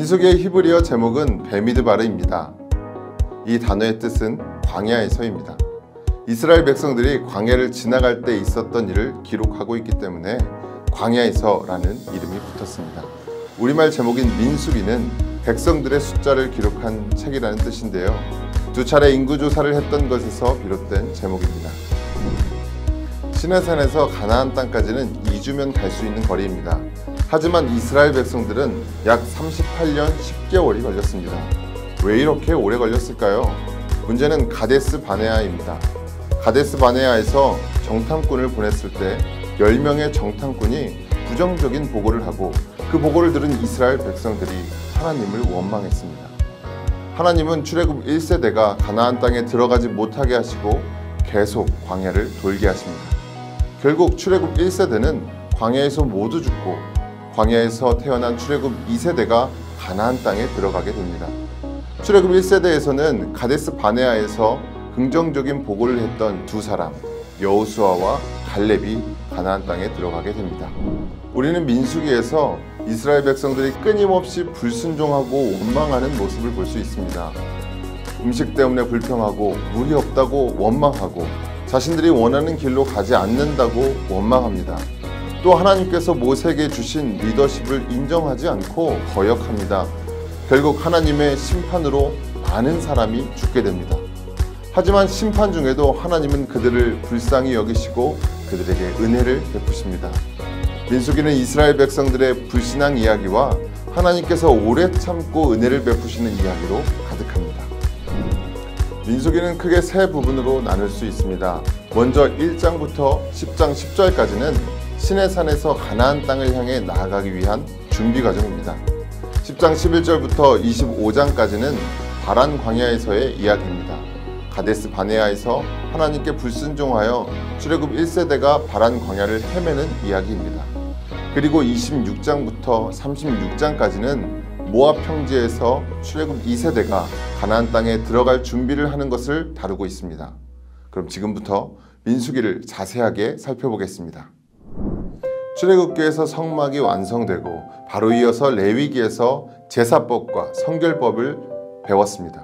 민수기의 히브리어 제목은 베미드바르입니다. 이 단어의 뜻은 광야에서입니다. 이스라엘 백성들이 광야를 지나갈 때 있었던 일을 기록하고 있기 때문에 광야에서라는 이름이 붙었습니다. 우리말 제목인 민수기는 백성들의 숫자를 기록한 책이라는 뜻인데요. 두 차례 인구조사를 했던 것에서 비롯된 제목입니다. 시내산에서 가나안 땅까지는 2주면 갈 수 있는 거리입니다. 하지만 이스라엘 백성들은 약 38년 10개월이 걸렸습니다. 왜 이렇게 오래 걸렸을까요? 문제는 가데스 바네아입니다. 가데스 바네아에서 정탐꾼을 보냈을 때 10명의 정탐꾼이 부정적인 보고를 하고 그 보고를 들은 이스라엘 백성들이 하나님을 원망했습니다. 하나님은 출애굽 1세대가 가나안 땅에 들어가지 못하게 하시고 계속 광야를 돌게 하십니다. 결국 출애굽 1세대는 광야에서 모두 죽고 광야에서 태어난 출애굽 2세대가 가나안 땅에 들어가게 됩니다. 출애굽 1세대에서는 가데스 바네아에서 긍정적인 보고를 했던 두 사람, 여호수아와 갈렙이 가나안 땅에 들어가게 됩니다. 우리는 민수기에서 이스라엘 백성들이 끊임없이 불순종하고 원망하는 모습을 볼 수 있습니다. 음식 때문에 불평하고 물이 없다고 원망하고 자신들이 원하는 길로 가지 않는다고 원망합니다. 또 하나님께서 모세에게 주신 리더십을 인정하지 않고 거역합니다. 결국 하나님의 심판으로 많은 사람이 죽게 됩니다. 하지만 심판 중에도 하나님은 그들을 불쌍히 여기시고 그들에게 은혜를 베푸십니다. 민수기는 이스라엘 백성들의 불신앙 이야기와 하나님께서 오래 참고 은혜를 베푸시는 이야기로 가득합니다. 민수기는 크게 세 부분으로 나눌 수 있습니다. 먼저 1장부터 10장 10절까지는 시내산에서 가나안 땅을 향해 나아가기 위한 준비 과정입니다. 10장 11절부터 25장까지는 바란 광야에서의 이야기입니다. 가데스 바네아에서 하나님께 불순종하여 출애굽 1세대가 바란 광야를 헤매는 이야기입니다. 그리고 26장부터 36장까지는 모압 평지에서 출애굽 2세대가 가나안 땅에 들어갈 준비를 하는 것을 다루고 있습니다. 그럼 지금부터 민수기를 자세하게 살펴보겠습니다. 출애굽기에서 성막이 완성되고 바로 이어서 레위기에서 제사법과 성결법을 배웠습니다.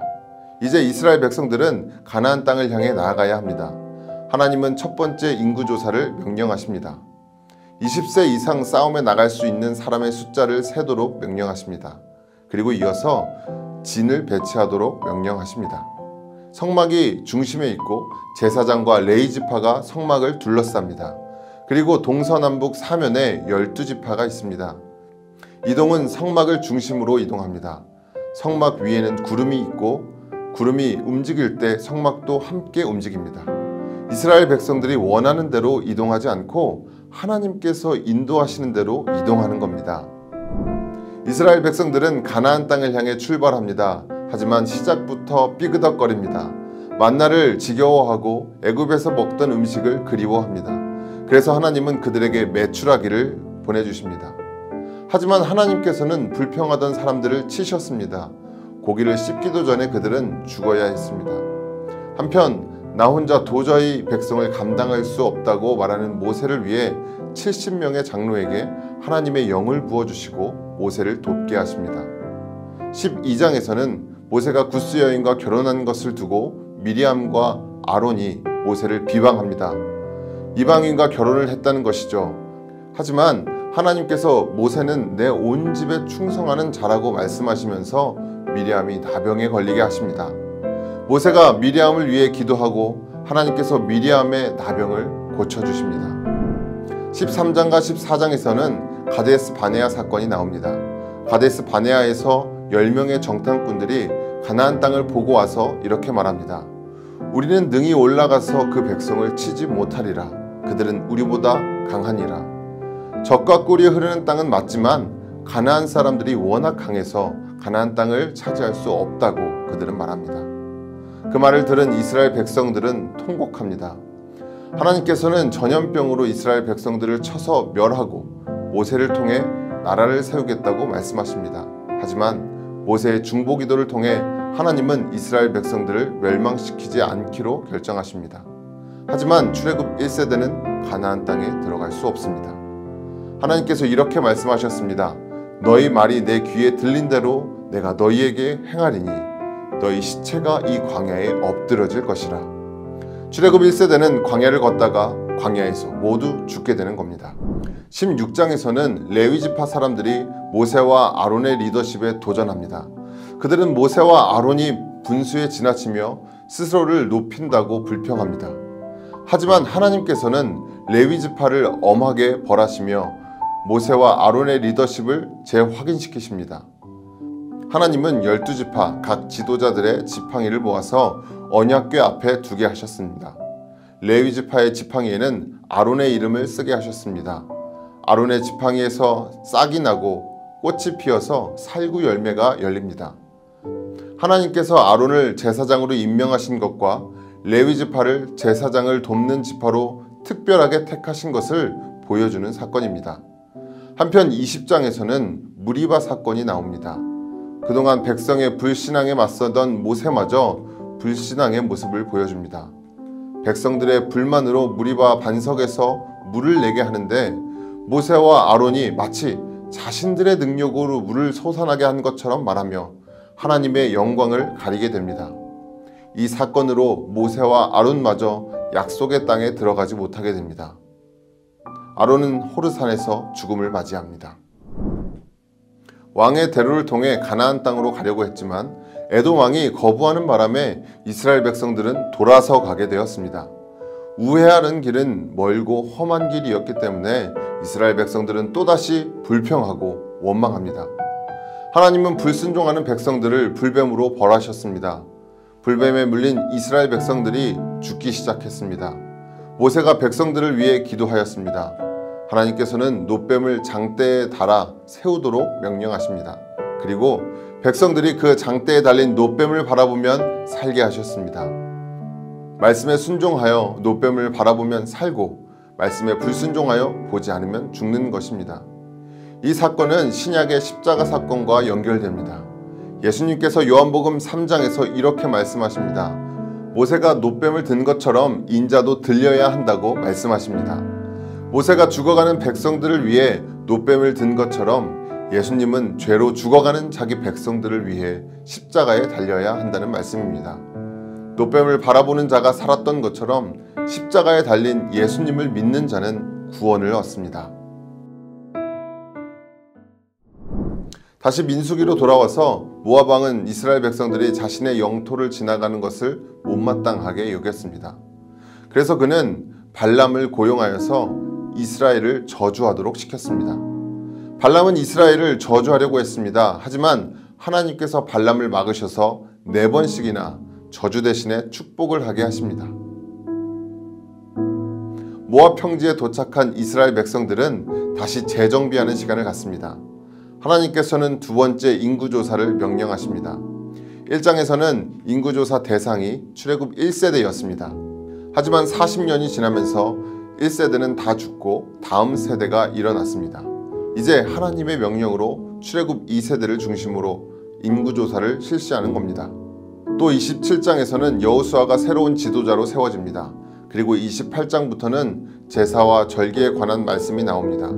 이제 이스라엘 백성들은 가나안 땅을 향해 나아가야 합니다. 하나님은 첫 번째 인구조사를 명령하십니다. 20세 이상 싸움에 나갈 수 있는 사람의 숫자를 세도록 명령하십니다. 그리고 이어서 진을 배치하도록 명령하십니다. 성막이 중심에 있고 제사장과 레위지파가 성막을 둘러쌉니다. 그리고 동서남북 사면에 12지파가 있습니다. 이동은 성막을 중심으로 이동합니다. 성막 위에는 구름이 있고 구름이 움직일 때 성막도 함께 움직입니다. 이스라엘 백성들이 원하는 대로 이동하지 않고 하나님께서 인도하시는 대로 이동하는 겁니다. 이스라엘 백성들은 가나안 땅을 향해 출발합니다. 하지만 시작부터 삐그덕거립니다. 만나를 지겨워하고 애굽에서 먹던 음식을 그리워합니다. 그래서 하나님은 그들에게 메추라기를 보내주십니다. 하지만 하나님께서는 불평하던 사람들을 치셨습니다. 고기를 씹기도 전에 그들은 죽어야 했습니다. 한편 나 혼자 도저히 백성을 감당할 수 없다고 말하는 모세를 위해 70명의 장로에게 하나님의 영을 부어주시고 모세를 돕게 하십니다. 12장에서는 모세가 구스 여인과 결혼한 것을 두고 미리암과 아론이 모세를 비방합니다. 이방인과 결혼을 했다는 것이죠. 하지만 하나님께서 모세는 내 온 집에 충성하는 자라고 말씀하시면서 미리암이 나병에 걸리게 하십니다. 모세가 미리암을 위해 기도하고 하나님께서 미리암의 나병을 고쳐주십니다. 13장과 14장에서는 가데스 바네아 사건이 나옵니다. 가데스 바네아에서 10명의 정탐꾼들이 가나안 땅을 보고 와서 이렇게 말합니다. 우리는 능히 올라가서 그 백성을 치지 못하리라. 그들은 우리보다 강하니라. 젖과 꿀이 흐르는 땅은 맞지만 가나안 사람들이 워낙 강해서 가나안 땅을 차지할 수 없다고 그들은 말합니다. 그 말을 들은 이스라엘 백성들은 통곡합니다. 하나님께서는 전염병으로 이스라엘 백성들을 쳐서 멸하고 모세를 통해 나라를 세우겠다고 말씀하십니다. 하지만 모세의 중보기도를 통해 하나님은 이스라엘 백성들을 멸망시키지 않기로 결정하십니다. 하지만 출애굽 1세대는 가나안 땅에 들어갈 수 없습니다. 하나님께서 이렇게 말씀하셨습니다. 너희 말이 내 귀에 들린 대로 내가 너희에게 행하리니 너희 시체가 이 광야에 엎드러질 것이라. 출애굽 1세대는 광야를 걷다가 광야에서 모두 죽게 되는 겁니다. 16장에서는 레위지파 사람들이 모세와 아론의 리더십에 도전합니다. 그들은 모세와 아론이 분수에 지나치며 스스로를 높인다고 불평합니다. 하지만 하나님께서는 레위지파를 엄하게 벌하시며 모세와 아론의 리더십을 재확인시키십니다. 하나님은 12지파 각 지도자들의 지팡이를 모아서 언약궤 앞에 두게 하셨습니다. 레위지파의 지팡이에는 아론의 이름을 쓰게 하셨습니다. 아론의 지팡이에서 싹이 나고 꽃이 피어서 살구 열매가 열립니다. 하나님께서 아론을 제사장으로 임명하신 것과 레위지파를 제사장을 돕는 지파로 특별하게 택하신 것을 보여주는 사건입니다. 한편 20장에서는 무리바 사건이 나옵니다. 그동안 백성의 불신앙에 맞서던 모세마저 불신앙의 모습을 보여줍니다. 백성들의 불만으로 무리바 반석에서 물을 내게 하는데 모세와 아론이 마치 자신들의 능력으로 물을 솟아나게 한 것처럼 말하며 하나님의 영광을 가리게 됩니다. 이 사건으로 모세와 아론마저 약속의 땅에 들어가지 못하게 됩니다. 아론은 호르산에서 죽음을 맞이합니다. 왕의 대로를 통해 가나안 땅으로 가려고 했지만 에돔 왕이 거부하는 바람에 이스라엘 백성들은 돌아서 가게 되었습니다. 우회하는 길은 멀고 험한 길이었기 때문에 이스라엘 백성들은 또다시 불평하고 원망합니다. 하나님은 불순종하는 백성들을 불뱀으로 벌하셨습니다. 불뱀에 물린 이스라엘 백성들이 죽기 시작했습니다. 모세가 백성들을 위해 기도하였습니다. 하나님께서는 놋뱀을 장대에 달아 세우도록 명령하십니다. 그리고 백성들이 그 장대에 달린 놋뱀을 바라보면 살게 하셨습니다. 말씀에 순종하여 놋뱀을 바라보면 살고 말씀에 불순종하여 보지 않으면 죽는 것입니다. 이 사건은 신약의 십자가 사건과 연결됩니다. 예수님께서 요한복음 3장에서 이렇게 말씀하십니다. 모세가 놋뱀을 든 것처럼 인자도 들려야 한다고 말씀하십니다. 모세가 죽어가는 백성들을 위해 놋뱀을 든 것처럼 예수님은 죄로 죽어가는 자기 백성들을 위해 십자가에 달려야 한다는 말씀입니다. 놋뱀을 바라보는 자가 살았던 것처럼 십자가에 달린 예수님을 믿는 자는 구원을 얻습니다. 다시 민수기로 돌아와서 모압 왕은 이스라엘 백성들이 자신의 영토를 지나가는 것을 못마땅하게 여겼습니다. 그래서 그는 발람을 고용하여서 이스라엘을 저주하도록 시켰습니다. 발람은 이스라엘을 저주하려고 했습니다. 하지만 하나님께서 발람을 막으셔서 4번씩이나 저주 대신에 축복을 하게 하십니다. 모압 평지에 도착한 이스라엘 백성들은 다시 재정비하는 시간을 갖습니다. 하나님께서는 2번째 인구조사를 명령하십니다. 1장에서는 인구조사 대상이 출애굽 1세대였습니다. 하지만 40년이 지나면서 1세대는 다 죽고 다음 세대가 일어났습니다. 이제 하나님의 명령으로 출애굽 2세대를 중심으로 인구조사를 실시하는 겁니다. 또 27장에서는 여호수아가 새로운 지도자로 세워집니다. 그리고 28장부터는 제사와 절기에 관한 말씀이 나옵니다.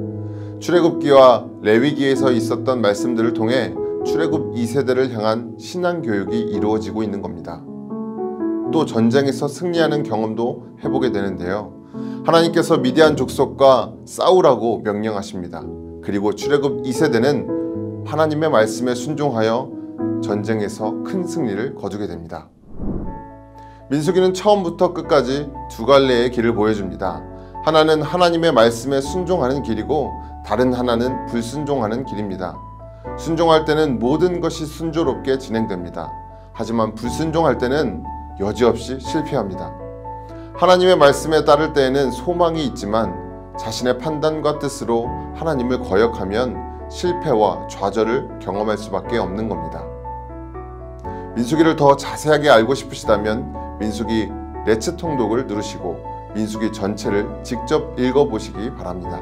출애굽기와 레위기에서 있었던 말씀들을 통해 출애굽 2세대를 향한 신앙교육이 이루어지고 있는 겁니다. 또 전쟁에서 승리하는 경험도 해보게 되는데요. 하나님께서 미디안 족속과 싸우라고 명령하십니다. 그리고 출애굽 2세대는 하나님의 말씀에 순종하여 전쟁에서 큰 승리를 거두게 됩니다. 민수기는 처음부터 끝까지 2갈래의 길을 보여줍니다. 하나는 하나님의 말씀에 순종하는 길이고 다른 하나는 불순종하는 길입니다. 순종할 때는 모든 것이 순조롭게 진행됩니다. 하지만 불순종할 때는 여지없이 실패합니다. 하나님의 말씀에 따를 때에는 소망이 있지만 자신의 판단과 뜻으로 하나님을 거역하면 실패와 좌절을 경험할 수밖에 없는 겁니다. 민수기를 더 자세하게 알고 싶으시다면 민수기 레츠 통독을 누르시고 민수기 전체를 직접 읽어보시기 바랍니다.